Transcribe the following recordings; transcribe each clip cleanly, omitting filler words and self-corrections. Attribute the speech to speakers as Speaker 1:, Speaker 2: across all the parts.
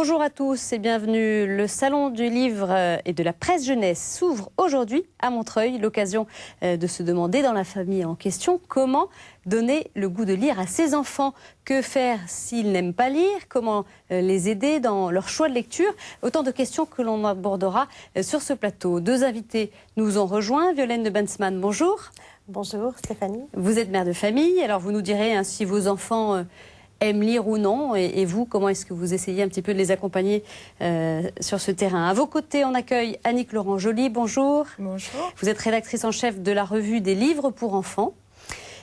Speaker 1: Bonjour à tous et bienvenue. Le Salon du livre et de la presse jeunesse s'ouvre aujourd'hui à Montreuil. L'occasion de se demander dans la famille en question comment donner le goût de lire à ses enfants. Que faire s'ils n'aiment pas lire? Comment les aider dans leur choix de lecture? Autant de questions que l'on abordera sur ce plateau. Deux invités nous ont rejoints. Violaine de Bensman, bonjour.
Speaker 2: Bonjour Stéphanie.
Speaker 1: Vous êtes mère de famille, alors vous nous direz si vos enfants aiment lire ou non, et vous, comment est-ce que vous essayez un petit peu de les accompagner sur ce terrain. À vos côtés, on accueille Annick Laurent-Joly, bonjour.
Speaker 2: Bonjour.
Speaker 1: Vous êtes rédactrice en chef de la revue des livres pour enfants.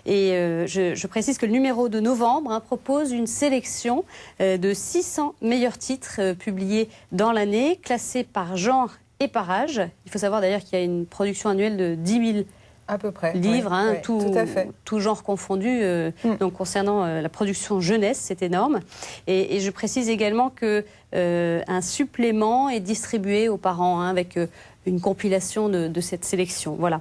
Speaker 1: Et je précise que le numéro de novembre propose une sélection de 600 meilleurs titres publiés dans l'année, classés par genre et par âge. Il faut savoir d'ailleurs qu'il y a une production annuelle de 10 000
Speaker 2: à peu près,
Speaker 1: livres,
Speaker 2: oui, oui, tout à fait.
Speaker 1: Tout genre confondu, donc concernant la production jeunesse, c'est énorme. Et je précise également que un supplément est distribué aux parents avec une compilation de cette sélection. Voilà.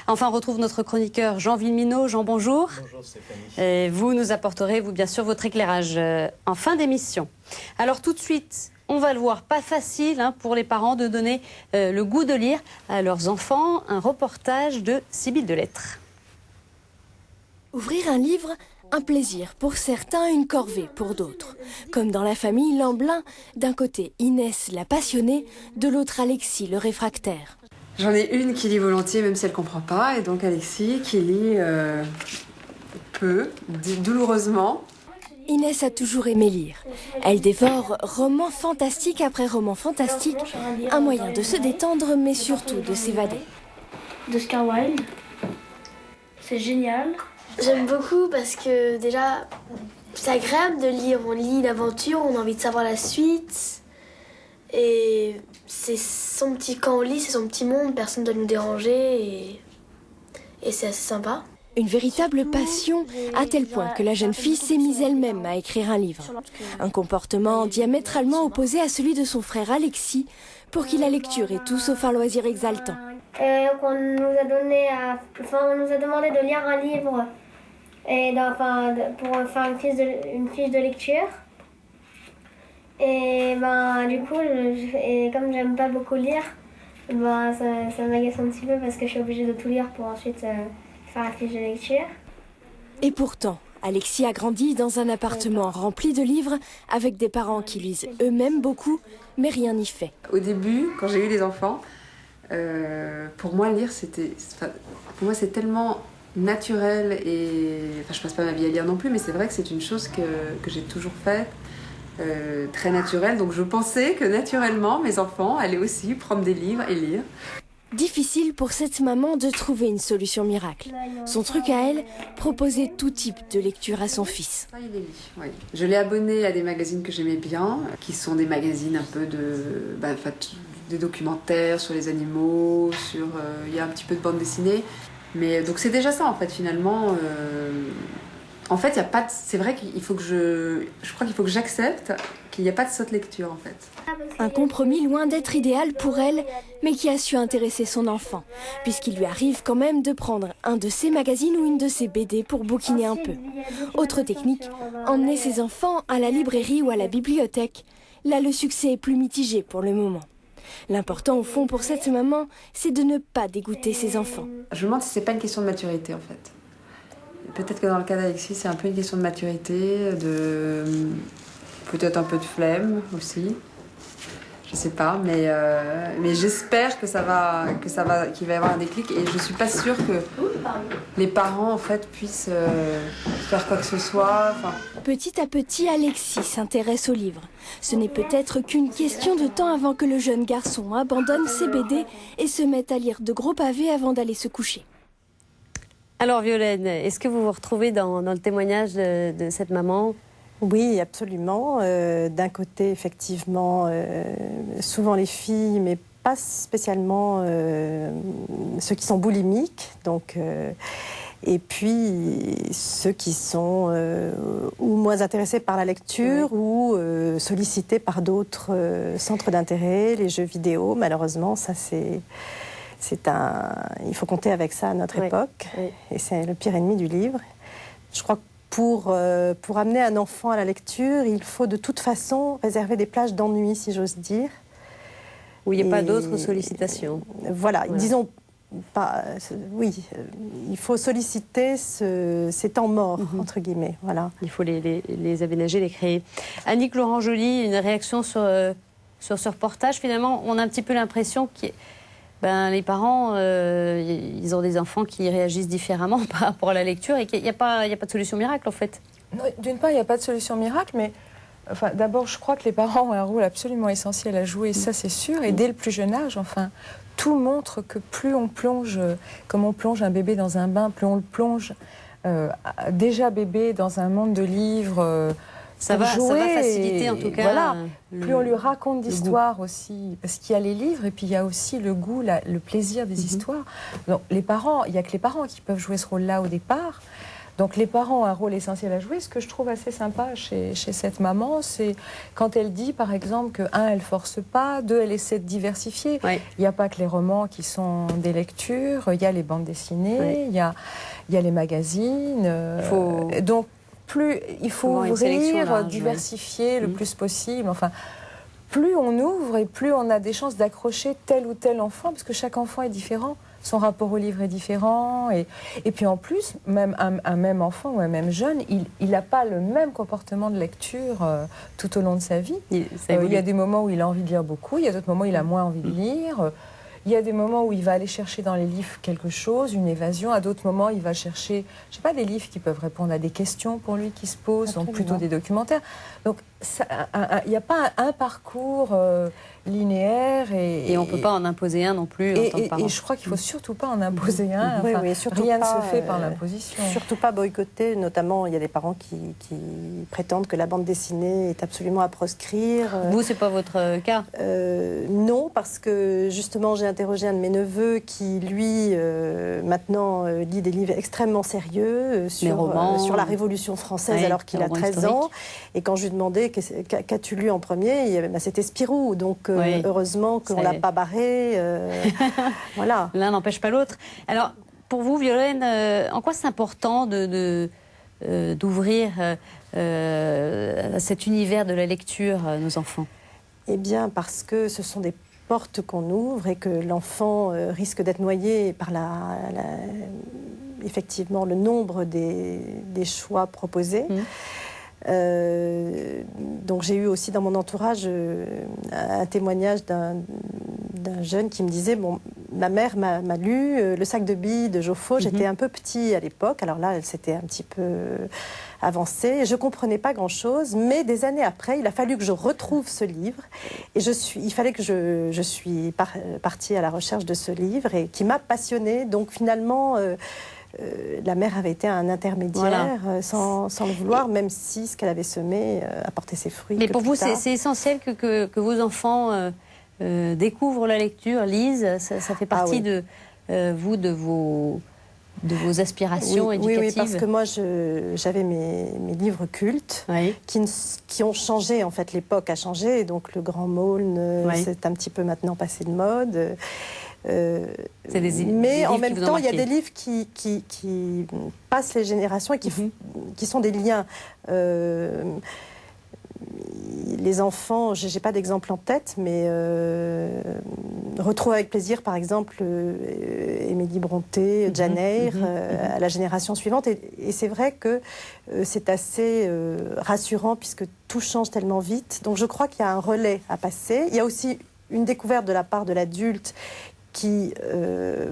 Speaker 1: Enfin, on retrouve notre chroniqueur Jean Villeminot. Jean, bonjour.
Speaker 3: Bonjour Stéphanie.
Speaker 1: Et vous nous apporterez, vous bien sûr, votre éclairage en fin d'émission. Alors tout de suite, on va le voir, pas facile pour les parents de donner le goût de lire à leurs enfants. Un reportage de Sybille Delettre.
Speaker 4: Ouvrir un livre, un plaisir pour certains, une corvée pour d'autres. Comme dans la famille Lamblin, d'un côté Inès la passionnée, de l'autre Alexis le réfractaire.
Speaker 5: J'en ai une qui lit volontiers même si elle ne comprend pas, et donc Alexis qui lit peu, douloureusement.
Speaker 4: Inès a toujours aimé lire. Elle dévore roman fantastique après roman fantastique, un moyen de se détendre mais surtout de s'évader.
Speaker 6: D'Oscar Wilde, c'est génial.
Speaker 7: J'aime beaucoup parce que déjà c'est agréable de lire, on lit l'aventure, on a envie de savoir la suite et c'est son petit, quand on lit c'est son petit monde, personne ne doit nous déranger et c'est assez sympa.
Speaker 4: Une véritable passion, à tel point que la jeune fille s'est mise elle-même à écrire un livre. Un comportement diamétralement opposé à celui de son frère Alexis, pour qui la lecture est tout sauf un loisir exaltant.
Speaker 6: On nous a demandé de lire un livre pour faire une fiche de lecture. Et du coup, comme j'aime pas beaucoup lire, ça m'agace un petit peu parce que je suis obligée de tout lire pour ensuite faire la fiche de lecture.
Speaker 4: Et pourtant, Alexis a grandi dans un appartement rempli de livres avec des parents qui lisent eux-mêmes beaucoup, mais rien n'y fait.
Speaker 5: Au début, quand j'ai eu les enfants, pour moi lire pour moi c'est tellement naturel et je passe pas ma vie à lire non plus, mais c'est vrai que c'est une chose que j'ai toujours faite, très naturelle. Donc je pensais que naturellement mes enfants allaient aussi prendre des livres et lire.
Speaker 4: Difficile pour cette maman de trouver une solution miracle. Son truc à elle, proposer tout type de lecture à son fils.
Speaker 5: Il les lit, oui. Je l'ai abonné à des magazines que j'aimais bien, qui sont des magazines un peu des documentaires sur les animaux, il y a un petit peu de bande dessinée. Mais donc c'est déjà ça en fait finalement. En fait, il y a pas c'est vrai qu'il faut que je crois qu'il faut que j'accepte qu'il n'y a pas de saute lecture en fait.
Speaker 4: Un compromis loin d'être idéal pour elle, mais qui a su intéresser son enfant, puisqu'il lui arrive quand même de prendre un de ses magazines ou une de ses BD pour bouquiner un peu. Autre technique, emmener ses enfants à la librairie ou à la bibliothèque. Là, le succès est plus mitigé pour le moment. L'important au fond pour cette maman, c'est de ne pas dégoûter ses enfants.
Speaker 5: Je me demande si c'est pas une question de maturité en fait. Peut-être que dans le cas d'Alexis, c'est un peu une question de maturité, peut-être un peu de flemme aussi. Je sais pas, mais j'espère qu'il va y avoir un déclic et je suis pas sûre que les parents en fait puissent faire quoi que ce soit.
Speaker 4: Petit à petit, Alexis s'intéresse aux livres. Ce n'est peut-être qu'une question de temps avant que le jeune garçon abandonne ses BD et se mette à lire de gros pavés avant d'aller se coucher.
Speaker 1: Alors Violaine, est-ce que vous vous retrouvez dans le témoignage de cette maman ?
Speaker 2: Oui, absolument. D'un côté, effectivement, souvent les filles, mais pas spécialement ceux qui sont boulimiques. Donc, et puis ceux qui sont ou moins intéressés par la lecture ou sollicités par d'autres centres d'intérêt, les jeux vidéo. Malheureusement, ça il faut compter avec ça à notre époque. Oui. Et c'est le pire ennemi du livre. Je crois que pour amener un enfant à la lecture, il faut de toute façon réserver des plages d'ennui, si j'ose dire.
Speaker 1: Où il n'y a pas d'autres sollicitations.
Speaker 2: Voilà, disons, oui, il faut solliciter ces temps morts, entre guillemets. Voilà.
Speaker 1: Il faut les aménager, les créer. Annick Laurent-Joly, une réaction sur ce reportage. Finalement, on a un petit peu l'impression que les parents, ils ont des enfants qui réagissent différemment par rapport à la lecture et qu'il n'y a pas de solution miracle, en fait.
Speaker 3: D'une part, il n'y a pas de solution miracle, mais d'abord, je crois que les parents ont un rôle absolument essentiel à jouer, ça c'est sûr, et dès le plus jeune âge, tout montre que plus on plonge, comme on plonge un bébé dans un bain, plus on le plonge déjà bébé dans un monde de livres.
Speaker 1: Ça va faciliter en tout cas.
Speaker 3: Voilà. Plus on lui raconte d'histoires aussi, parce qu'il y a les livres et puis il y a aussi le goût, le plaisir des histoires. Donc les parents, il n'y a que les parents qui peuvent jouer ce rôle-là au départ. Donc les parents ont un rôle essentiel à jouer. Ce que je trouve assez sympa chez cette maman, c'est quand elle dit par exemple que elle force pas, 2, elle essaie de diversifier. Il n'y a pas que les romans qui sont des lectures, il y a les bandes dessinées, il y a les magazines. Donc il faut ouvrir, diversifier le plus possible. Plus on ouvre et plus on a des chances d'accrocher tel ou tel enfant, parce que chaque enfant est différent. Son rapport au livre est différent. Et puis en plus, même un même enfant ou un même jeune, il n'a pas le même comportement de lecture tout au long de sa vie. Il y a des moments où il a envie de lire beaucoup, il y a d'autres moments où il a moins envie de lire. Il y a des moments où il va aller chercher dans les livres quelque chose, une évasion. À d'autres moments, il va chercher, je sais pas, des livres qui peuvent répondre à des questions pour lui qui se posent, donc plutôt des documentaires. Donc, il n'y a pas un parcours linéaire. Et on ne
Speaker 1: peut pas en imposer un non plus en tant que parent.
Speaker 3: Et je crois qu'il ne faut surtout pas en imposer un.
Speaker 2: Surtout
Speaker 3: rien
Speaker 2: pas,
Speaker 3: ne se fait par l'imposition.
Speaker 2: Surtout pas boycotter. Notamment, il y a des parents qui prétendent que la bande dessinée est absolument à proscrire.
Speaker 1: Vous, ce n'est pas votre cas?
Speaker 2: Non, parce que justement, j'ai interrogé un de mes neveux qui, lui, maintenant, lit des livres extrêmement sérieux sur la Révolution française alors qu'il a 13 ans. Et quand je lui demandais qu'as-tu lu en premier, c'était Spirou. Donc, heureusement qu'on ne l'a pas barré. Voilà.
Speaker 1: L'un n'empêche pas l'autre. Alors, pour vous, Violaine, en quoi c'est important d'ouvrir cet univers de la lecture à nos enfants?
Speaker 2: Eh bien, parce que ce sont des portes qu'on ouvre et que l'enfant risque d'être noyé par effectivement le nombre des choix proposés. Donc j'ai eu aussi dans mon entourage un témoignage d'un jeune qui me disait ma mère m'a lu Le sac de billes de Joffo. J'étais un peu petit à l'époque, alors là elle s'était un petit peu avancée, je comprenais pas grand chose, mais des années après il a fallu que je retrouve ce livre et il fallait que je suis partie à la recherche de ce livre et qui m'a passionnée. Donc finalement la mère avait été un intermédiaire sans le vouloir, même si ce qu'elle avait semé a porté ses fruits.
Speaker 1: Mais pour vous, c'est essentiel que vos enfants découvrent la lecture, lisent. Ça fait partie de vos aspirations éducatives.
Speaker 2: Oui, parce que moi, j'avais mes livres cultes qui ont changé. En fait, l'époque a changé. Donc, le Grand Maulne, c'est un petit peu maintenant passé de mode. Mais en même temps, il y a des livres qui passent les générations et qui sont des liens. Les enfants, je n'ai pas d'exemple en tête, mais retrouve avec plaisir, par exemple, Émilie Brontë, Jane Eyre, à la génération suivante. Et c'est vrai que c'est assez rassurant puisque tout change tellement vite. Donc je crois qu'il y a un relais à passer. Il y a aussi une découverte de la part de l'adulte qui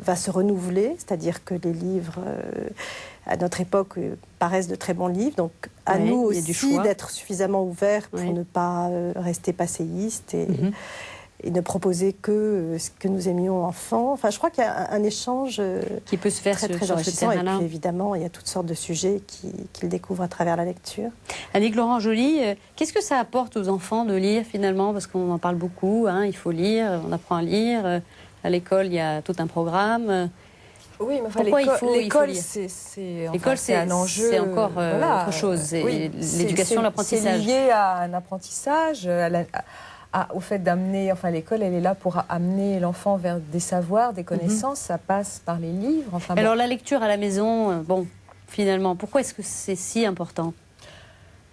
Speaker 2: va se renouveler, c'est-à-dire que les livres, à notre époque, paraissent de très bons livres. Donc, à nous aussi d'être suffisamment ouverts pour ne pas rester passéistes et ne proposer que ce que nous aimions enfants. Enfin, je crois qu'il y a un échange
Speaker 1: qui peut se faire
Speaker 2: très enrichissant. Et puis, évidemment, il y a toutes sortes de sujets qu'ils découvrent à travers la lecture.
Speaker 1: Annick Laurent-Joly, qu'est-ce que ça apporte aux enfants de lire, finalement? Parce qu'on en parle beaucoup, il faut lire, on apprend à lire. À l'école, il y a tout un programme.
Speaker 3: Oui, mais l'école, c'est un enjeu.
Speaker 1: C'est encore autre chose. L'éducation, l'apprentissage.
Speaker 3: C'est lié à un apprentissage, au fait d'amener. Enfin, l'école, elle est là pour amener l'enfant vers des savoirs, des connaissances. Ça passe par les livres.
Speaker 1: Alors, la lecture à la maison, finalement? Pourquoi est-ce que c'est si important?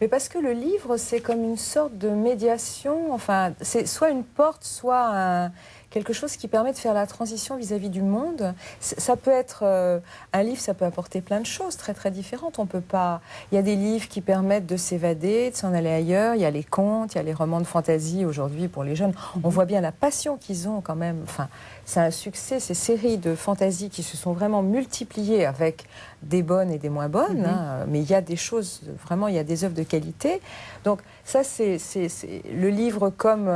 Speaker 3: Mais parce que le livre, c'est comme une sorte de médiation. Enfin, c'est soit une porte, soit quelque chose qui permet de faire la transition vis-à-vis du monde. Ça peut être un livre, ça peut apporter plein de choses très très différentes. On peut pas. Il y a des livres qui permettent de s'évader, de s'en aller ailleurs. Il y a les contes, il y a les romans de fantasy aujourd'hui pour les jeunes. On voit bien la passion qu'ils ont quand même. Enfin, c'est un succès. Ces séries de fantasy qui se sont vraiment multipliées avec des bonnes et des moins bonnes. Hein, mais il y a des choses vraiment, il y a des œuvres de qualité. Donc ça, c'est le livre comme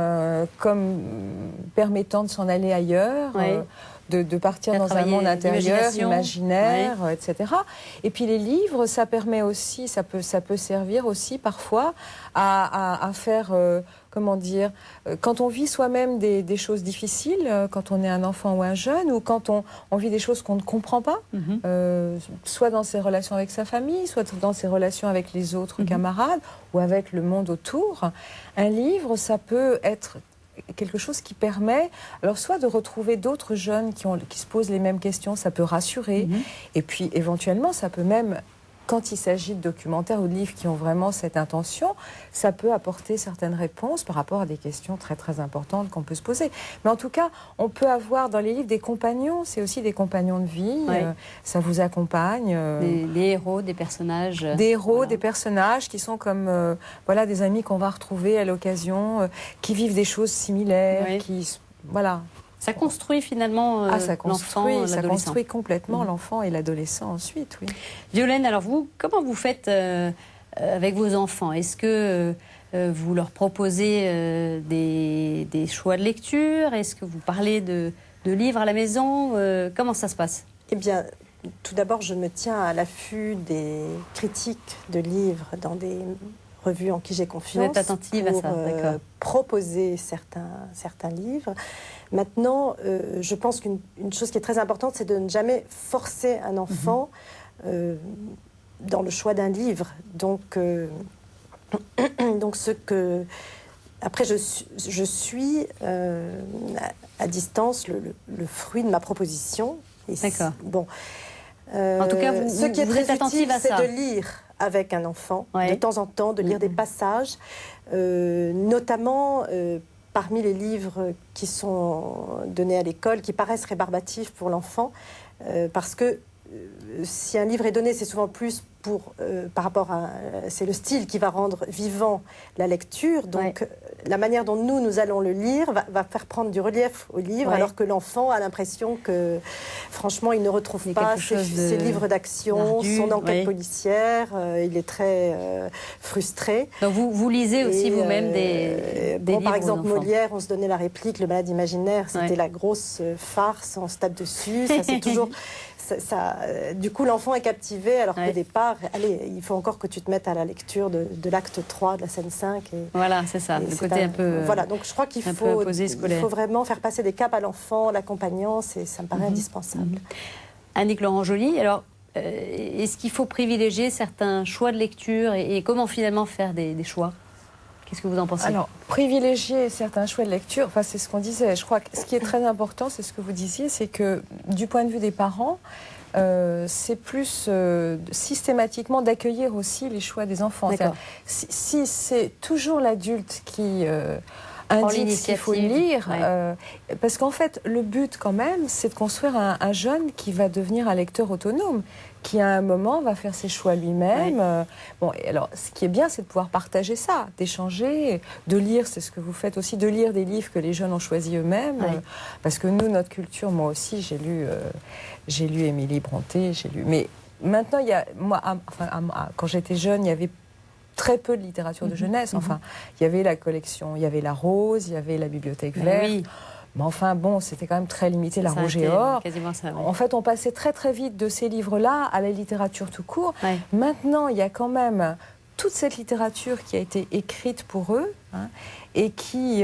Speaker 3: permettant de s'en aller ailleurs, de partir dans un monde intérieur, imaginaire, etc. Et puis les livres, ça permet aussi, ça peut servir aussi parfois à faire, comment dire, quand on vit soi-même des choses difficiles, quand on est un enfant ou un jeune, ou quand on vit des choses qu'on ne comprend pas, soit dans ses relations avec sa famille, soit dans ses relations avec les autres camarades, ou avec le monde autour. Un livre, ça peut être quelque chose qui permet, alors soit de retrouver d'autres jeunes qui se posent les mêmes questions, ça peut rassurer, et puis éventuellement ça peut même, quand il s'agit de documentaires ou de livres qui ont vraiment cette intention, ça peut apporter certaines réponses par rapport à des questions très très importantes qu'on peut se poser. Mais en tout cas, on peut avoir dans les livres des compagnons, c'est aussi des compagnons de vie, ça vous accompagne.
Speaker 1: Des héros, des personnages.
Speaker 3: Des héros, des personnages qui sont comme voilà, des amis qu'on va retrouver à l'occasion, qui vivent des choses similaires, qui... Voilà.
Speaker 1: Ça construit finalement l'enfant,
Speaker 3: ça construit complètement l'enfant et l'adolescent ensuite, oui.
Speaker 1: Violaine, alors vous, comment vous faites avec vos enfants? Est-ce que vous leur proposez des choix de lecture? Est-ce que vous parlez de livres à la maison? Comment ça se passe?
Speaker 2: Eh bien, tout d'abord, je me tiens à l'affût des critiques de livres dans des revues en qui j'ai confiance.
Speaker 1: Vous êtes attentive à ça, d'accord.
Speaker 2: Proposer certains livres. Maintenant, je pense qu'une chose qui est très importante, c'est de ne jamais forcer un enfant dans le choix d'un livre. Donc ce que... Après, je suis à distance le fruit de ma proposition.
Speaker 1: D'accord.
Speaker 2: Bon.
Speaker 1: En tout cas,
Speaker 2: ce qui est très utile, c'est de lire avec un enfant, de temps en temps, de lire des passages, notamment... parmi les livres qui sont donnés à l'école, qui paraissent rébarbatifs pour l'enfant, parce que si un livre est donné, c'est souvent plus par rapport à... C'est le style qui va rendre vivant la lecture, donc la manière dont nous allons le lire va faire prendre du relief au livre, alors que l'enfant a l'impression que, franchement, il ne retrouve pas ses livres d'action, son enquête policière, il est très frustré.
Speaker 1: Donc vous lisez aussi vous-même des livres
Speaker 2: par exemple,
Speaker 1: aux enfants.
Speaker 2: Molière, on se donnait la réplique, le malade imaginaire, c'était la grosse farce, on se tape dessus, ça c'est toujours... du coup, l'enfant est captivé, alors qu'au départ, allez, il faut encore que tu te mettes à la lecture de l'acte 3, de la scène 5.
Speaker 1: Voilà, c'est ça, le côté un peu...
Speaker 2: Voilà, donc je crois qu'il faut vraiment faire passer des caps à l'enfant, l'accompagnant, ça me paraît indispensable.
Speaker 1: Annick Laurent-Joly, alors, est-ce qu'il faut privilégier certains choix de lecture et comment finalement faire des choix? Qu'est-ce que vous en pensez?
Speaker 3: Alors, privilégier certains choix de lecture, enfin, c'est ce qu'on disait. Je crois que ce qui est très important, c'est ce que vous disiez, c'est que du point de vue des parents, c'est plus systématiquement d'accueillir aussi les choix des enfants. Si c'est toujours l'adulte qui indique ce qu'il faut lire, parce qu'en fait, le but quand même, c'est de construire un jeune qui va devenir un lecteur autonome, qui à un moment va faire ses choix lui-même. Bon, et alors, ce qui est bien, c'est de pouvoir partager ça, d'échanger, de lire, c'est ce que vous faites aussi, de lire des livres que les jeunes ont choisis eux-mêmes. Parce que nous, notre culture, moi aussi, j'ai lu Émilie Brontë, mais maintenant, quand j'étais jeune, il y avait très peu de littérature de jeunesse. Enfin, il y avait la collection, il y avait La Rose, il y avait la Bibliothèque Verte. Mais enfin, bon, c'était quand même très limité, La Rouge et Or. En fait, on passait très très vite de ces livres-là à la littérature tout court. Maintenant, il y a quand même toute cette littérature qui a été écrite pour eux, et qui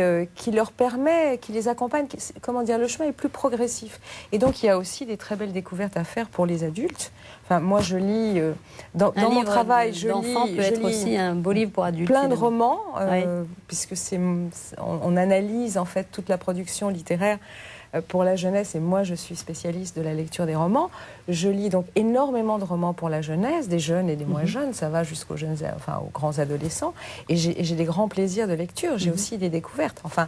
Speaker 3: leur permet, qui les accompagne. Comment dire, le chemin est plus progressif. Et donc, il y a aussi des très belles découvertes à faire pour les adultes. Enfin, moi, je lis dans mon travail, je lis,
Speaker 1: peut être aussi un beau livre pour adultes.
Speaker 3: Plein de romans, puisque on analyse en fait toute la production littéraire pour la jeunesse, et moi je suis spécialiste de la lecture des romans, je lis donc énormément de romans pour la jeunesse, des jeunes et des moins jeunes, ça va jusqu'aux jeunes, enfin aux grands adolescents, et j'ai des grands plaisirs de lecture, j'ai aussi des découvertes. Enfin,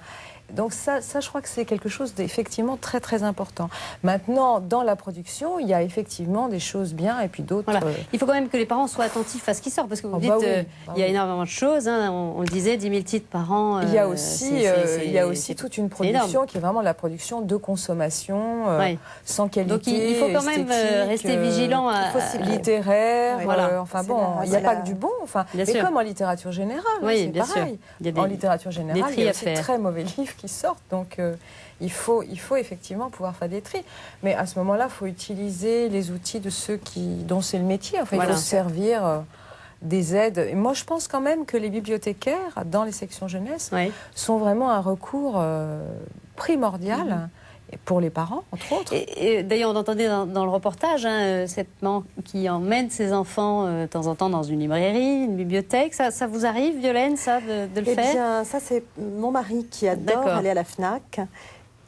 Speaker 3: donc ça, je crois que c'est quelque chose d'effectivement très très important. Maintenant, dans la production, il y a effectivement des choses bien et puis d'autres...
Speaker 1: Voilà. Il faut quand même que les parents soient attentifs à ce qui sort, parce que vous dites il y a énormément de choses, hein, on le disait, 10 000 titres par an.
Speaker 3: Il y a aussi toute une production qui est vraiment la production de consommation, sans qualité.
Speaker 1: Donc il faut quand même rester vigilant
Speaker 3: littéraire,
Speaker 1: voilà.
Speaker 3: Enfin bon, il n'y a pas que du bon, enfin, mais comme en littérature générale, c'est pareil. En littérature générale, il y a aussi de très mauvais livres qui sortent, donc il faut effectivement pouvoir faire des tris. Mais à ce moment-là, il faut utiliser les outils de ceux dont c'est le métier. Enfin, il faut se servir des aides. Et moi, je pense quand même que les bibliothécaires, dans les sections jeunesse, sont vraiment un recours primordial pour les parents, entre autres.
Speaker 1: Et d'ailleurs, on entendait dans le reportage cette maman qui emmène ses enfants de temps en temps dans une librairie, une bibliothèque. Ça vous arrive, Violaine, ça, de le faire?
Speaker 2: Bien, ça, c'est mon mari qui adore aller à la FNAC.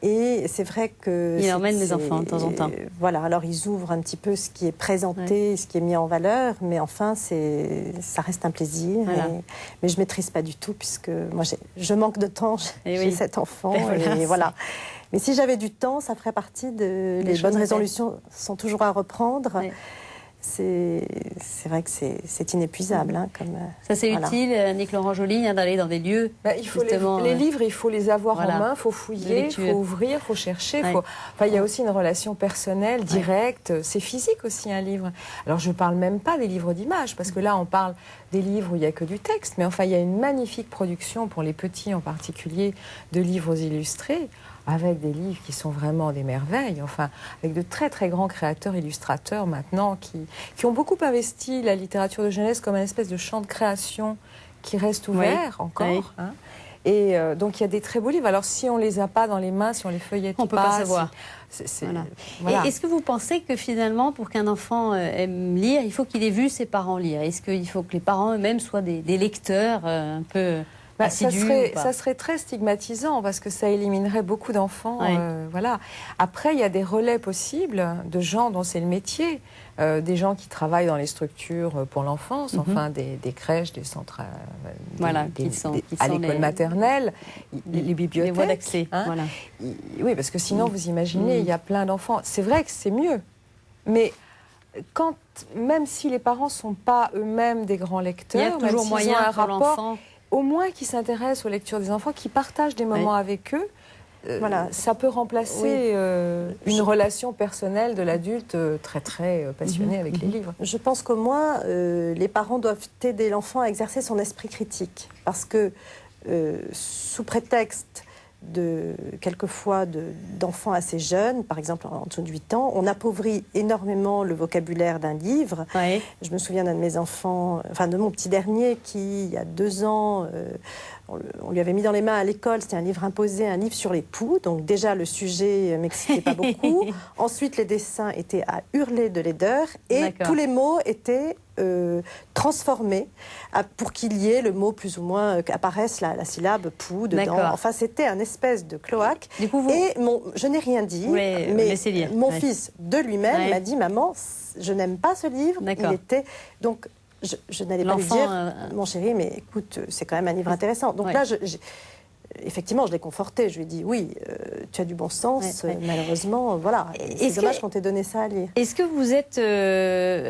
Speaker 2: Et c'est vrai que...
Speaker 1: Il emmène les enfants de temps en temps.
Speaker 2: Voilà, alors ils ouvrent un petit peu ce qui est présenté, ce qui est mis en valeur, mais enfin, ça reste un plaisir.
Speaker 1: Voilà.
Speaker 2: Mais je ne maîtrise pas du tout, puisque moi, je manque de temps, j'ai 7 enfants, et voilà. Mais si j'avais du temps, ça ferait partie de... Les bonnes résolutions sont toujours à reprendre. Oui. C'est vrai que c'est inépuisable. Hein,
Speaker 1: ça, c'est utile, Annick Laurent-Joly, d'aller dans des lieux.
Speaker 3: Il faut les livres, il faut les avoir en main, il faut fouiller, il faut ouvrir, il faut chercher. Il y a aussi une relation personnelle, directe. C'est physique aussi, un livre. Alors, je ne parle même pas des livres d'images, parce que là, on parle des livres où il n'y a que du texte. Mais enfin, il y a une magnifique production, pour les petits en particulier, de livres illustrés, avec des livres qui sont vraiment des merveilles, enfin, avec de très très grands créateurs, illustrateurs maintenant, qui ont beaucoup investi la littérature de jeunesse comme une espèce de champ de création qui reste ouvert encore. Hein. Et donc il y a des très beaux livres. Alors si on ne les a pas dans les mains, si on les feuillette pas...
Speaker 1: On ne peut pas savoir.
Speaker 2: Voilà.
Speaker 1: Est-ce que vous pensez que finalement, pour qu'un enfant aime lire, il faut qu'il ait vu ses parents lire? Est-ce qu'il faut que les parents eux-mêmes soient des lecteurs un peu...
Speaker 3: ça serait très stigmatisant parce que ça éliminerait beaucoup d'enfants. Voilà. Après, il y a des relais possibles de gens dont c'est le métier, des gens qui travaillent dans les structures pour l'enfance, enfin des crèches, des centres, à l'école maternelle, les bibliothèques.
Speaker 1: Les voies d'accès.
Speaker 3: Hein. Oui, parce que sinon, vous imaginez, il y a plein d'enfants. C'est vrai que c'est mieux, mais même si les parents ne sont pas eux-mêmes des grands lecteurs,
Speaker 1: il y a toujours moyen pour l'enfant.
Speaker 3: Au moins qui s'intéressent aux lectures des enfants, qui partagent des moments avec eux, ça peut remplacer une relation personnelle de l'adulte très très passionné avec les livres.
Speaker 2: Je pense qu'au moins les parents doivent aider l'enfant à exercer son esprit critique, parce que sous prétexte quelquefois d'enfants assez jeunes, par exemple en dessous de 8 ans, on appauvrit énormément le vocabulaire d'un livre. Je me souviens d'un de mes enfants, enfin de mon petit dernier, qui, il y a 2 ans, on lui avait mis dans les mains à l'école, c'était un livre imposé, un livre sur les poux, donc déjà le sujet ne m'excitait pas beaucoup. Ensuite, les dessins étaient à hurler de laideur, et tous les mots étaient transformés pour qu'il y ait le mot plus ou moins, qu'apparaisse la syllabe pou dedans. Enfin, c'était un espèce de cloaque. Et je n'ai rien dit, mais mon fils de lui-même m'a dit « Maman, je n'aime pas ce livre ». Il était... Donc, je n'allais pas lui dire « Mon chéri, mais écoute, c'est quand même un livre intéressant ». Donc là, effectivement, je l'ai conforté. Je lui ai dit, oui, tu as du bon sens, malheureusement, voilà. C'est dommage qu'on t'ait donné ça à lire.
Speaker 1: Est-ce que vous êtes...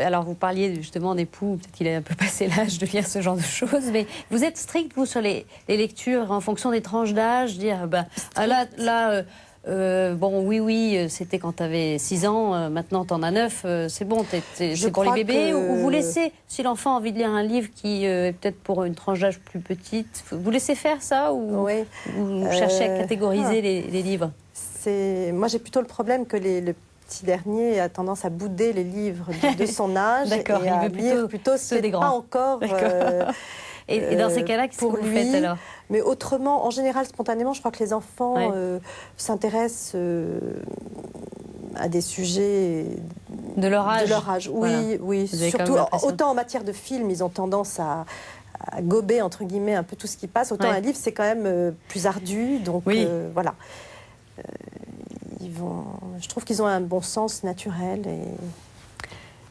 Speaker 1: alors, vous parliez justement des poux, peut-être qu'il a un peu passé l'âge de lire ce genre de choses, mais vous êtes strict, vous, sur les lectures en fonction des tranches d'âge, dire, bon, oui, c'était quand tu avais 6 ans, maintenant tu en as 9, c'est bon, c'est pour les bébés. Ou vous laissez, si l'enfant a envie de lire un livre qui est peut-être pour une tranche d'âge plus petite, vous laissez faire ça ou vous cherchez à catégoriser les livres?
Speaker 2: Moi, j'ai plutôt le problème que le petit dernier a tendance à bouder les livres de son âge et à lire plutôt ce qui n'est pas encore...
Speaker 1: Et dans ces cas-là, qu'est-ce que vous faites alors?
Speaker 2: Mais autrement, en général, spontanément, je crois que les enfants s'intéressent à des sujets
Speaker 1: de leur âge.
Speaker 2: Oui. Surtout, autant en matière de film, ils ont tendance à gober, entre guillemets, un peu tout ce qui passe. Autant un livre, c'est quand même plus ardu. Donc, voilà. je trouve qu'ils ont un bon sens naturel.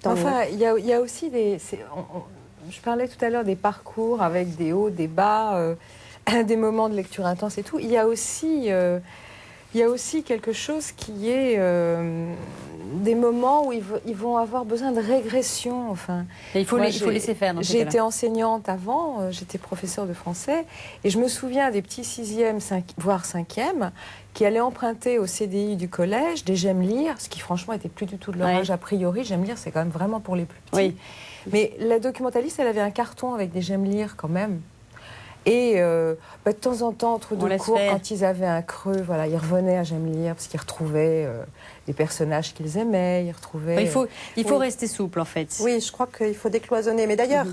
Speaker 3: Enfin, il y a aussi je parlais tout à l'heure des parcours avec des hauts, des bas, des moments de lecture intense et tout. Il y a aussi quelque chose qui est des moments où ils vont avoir besoin de régression. Enfin,
Speaker 1: il faut laisser faire.
Speaker 3: J'ai été enseignante avant, j'étais professeure de français, et je me souviens des petits 6e, voire 5e, qui allaient emprunter au CDI du collège des J'aime lire, ce qui franchement était plus du tout de leur âge a priori. J'aime lire, c'est quand même vraiment pour les plus petits.
Speaker 1: Oui.
Speaker 3: Mais la documentaliste, elle avait un carton avec des J'aime lire quand même. Et de temps en temps, entre deux cours, quand ils avaient un creux, voilà, ils revenaient à J'aime lire parce qu'ils retrouvaient des personnages qu'ils aimaient, ils retrouvaient...
Speaker 1: Il faut rester souple, en fait.
Speaker 2: Oui, je crois qu'il faut décloisonner. Mais d'ailleurs,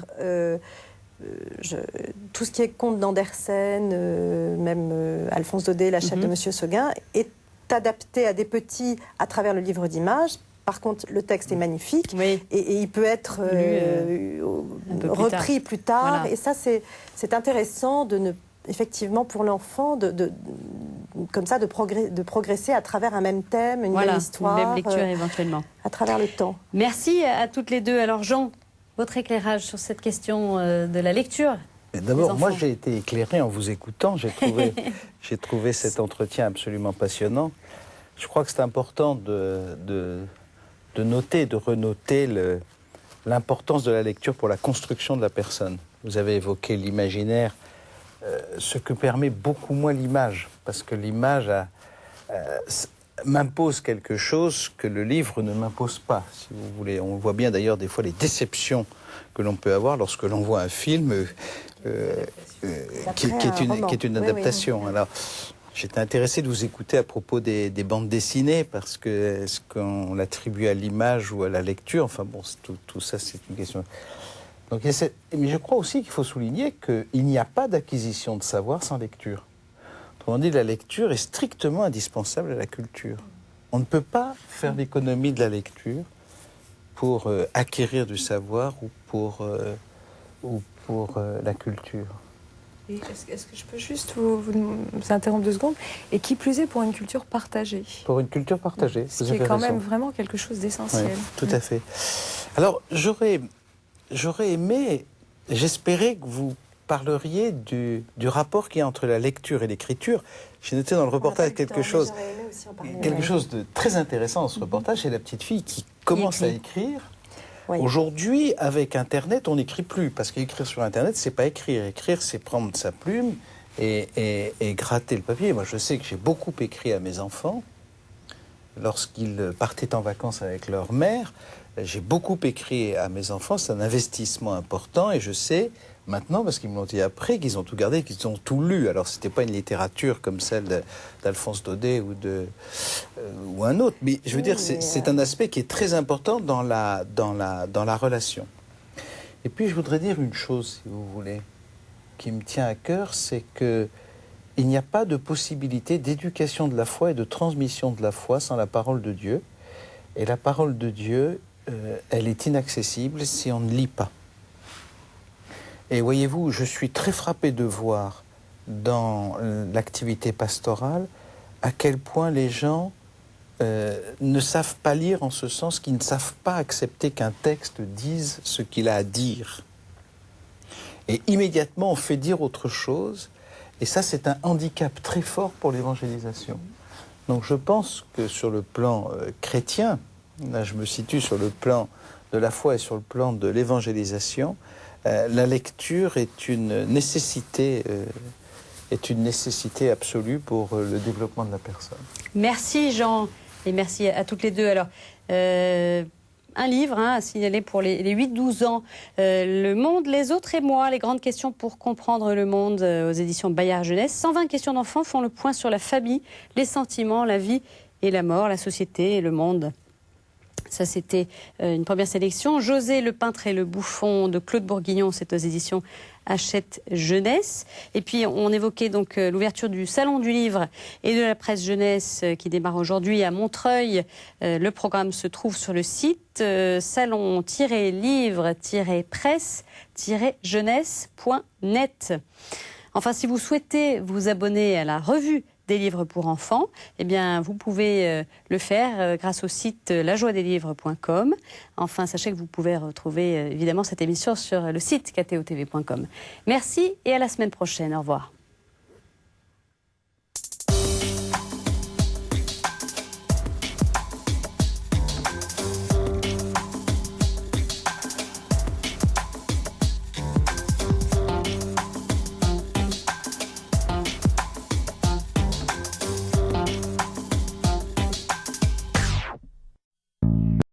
Speaker 2: tout ce qui est conte d'Andersen, même Alphonse Daudet, La chatte de Monsieur Seguin, est adapté à des petits à travers le livre d'images. Par contre, le texte est magnifique et il peut être repris plus tard. Voilà. Et ça, c'est intéressant effectivement pour l'enfant comme ça de progresser à travers un même thème, une même histoire,
Speaker 1: une même lecture éventuellement,
Speaker 2: à travers le temps.
Speaker 1: Merci à toutes les deux. Alors Jean, votre éclairage sur cette question de la lecture.
Speaker 8: D'abord, moi j'ai été éclairé en vous écoutant. J'ai trouvé cet entretien absolument passionnant. Je crois que c'est important de noter, de renoter l'importance de la lecture pour la construction de la personne. Vous avez évoqué l'imaginaire, ce que permet beaucoup moins l'image, parce que l'image m'impose quelque chose que le livre ne m'impose pas, si vous voulez. On voit bien d'ailleurs des fois les déceptions que l'on peut avoir lorsque l'on voit un film qui est une adaptation. Oui. Alors, j'étais intéressé de vous écouter à propos des bandes dessinées, parce que est-ce qu'on l'attribue à l'image ou à la lecture? Enfin bon, tout ça, c'est une question. Donc, mais je crois aussi qu'il faut souligner qu'il n'y a pas d'acquisition de savoir sans lecture. Autrement dit, la lecture est strictement indispensable à la culture. On ne peut pas faire l'économie de la lecture pour acquérir du savoir ou pour la culture.
Speaker 3: Est-ce que je peux juste vous interrompre 2 secondes? Et qui plus est pour une culture partagée.
Speaker 8: Pour une culture partagée.
Speaker 3: Ce qui est quand même vraiment quelque chose d'essentiel.
Speaker 8: Oui, tout à fait. Alors, j'aurais aimé, j'espérais que vous parleriez du rapport qu'il y a entre la lecture et l'écriture. J'ai noté dans le reportage quelque chose de très intéressant dans ce reportage, c'est la petite fille qui commence à écrire. Oui. Aujourd'hui, avec Internet, on n'écrit plus, parce qu'écrire sur Internet, c'est pas écrire. Écrire, c'est prendre sa plume et gratter le papier. Moi, je sais que j'ai beaucoup écrit à mes enfants lorsqu'ils partaient en vacances avec leur mère. J'ai beaucoup écrit à mes enfants, c'est un investissement important, et je sais maintenant, parce qu'ils me l'ont dit après, qu'ils ont tout gardé, qu'ils ont tout lu. Alors, c'était pas une littérature comme celle d'Alphonse Daudet ou un autre, mais je veux dire, c'est un aspect qui est très important dans la relation. Et puis, je voudrais dire une chose, si vous voulez, qui me tient à cœur, c'est que il n'y a pas de possibilité d'éducation de la foi et de transmission de la foi sans la parole de Dieu. Et la parole de Dieu, elle est inaccessible si on ne lit pas. Et voyez-vous, je suis très frappé de voir dans l'activité pastorale à quel point les gens ne savent pas lire, en ce sens qu'ils ne savent pas accepter qu'un texte dise ce qu'il a à dire. Et immédiatement, on fait dire autre chose. Et ça, c'est un handicap très fort pour l'évangélisation. Donc je pense que sur le plan chrétien, là je me situe sur le plan de la foi et sur le plan de l'évangélisation, la lecture est une nécessité absolue pour le développement de la personne.
Speaker 1: Merci Jean, et merci à toutes les deux. Alors, un livre à signaler pour les 8-12 ans, Le monde, les autres et moi, les grandes questions pour comprendre le monde, aux éditions Bayard Jeunesse. 120 questions d'enfants font le point sur la famille, les sentiments, la vie et la mort, la société et le monde. Ça, c'était une première sélection. José, le peintre et le bouffon de Claude Bourguignon, c'est aux éditions Hachette Jeunesse. Et puis, on évoquait donc l'ouverture du Salon du Livre et de la Presse Jeunesse qui démarre aujourd'hui à Montreuil. Le programme se trouve sur le site salon-livre-presse-jeunesse.net. Enfin, si vous souhaitez vous abonner à la revue des livres pour enfants, eh bien, vous pouvez le faire grâce au site lajoiedeslivres.com. Enfin, sachez que vous pouvez retrouver évidemment cette émission sur le site ktotv.com. Merci et à la semaine prochaine. Au revoir.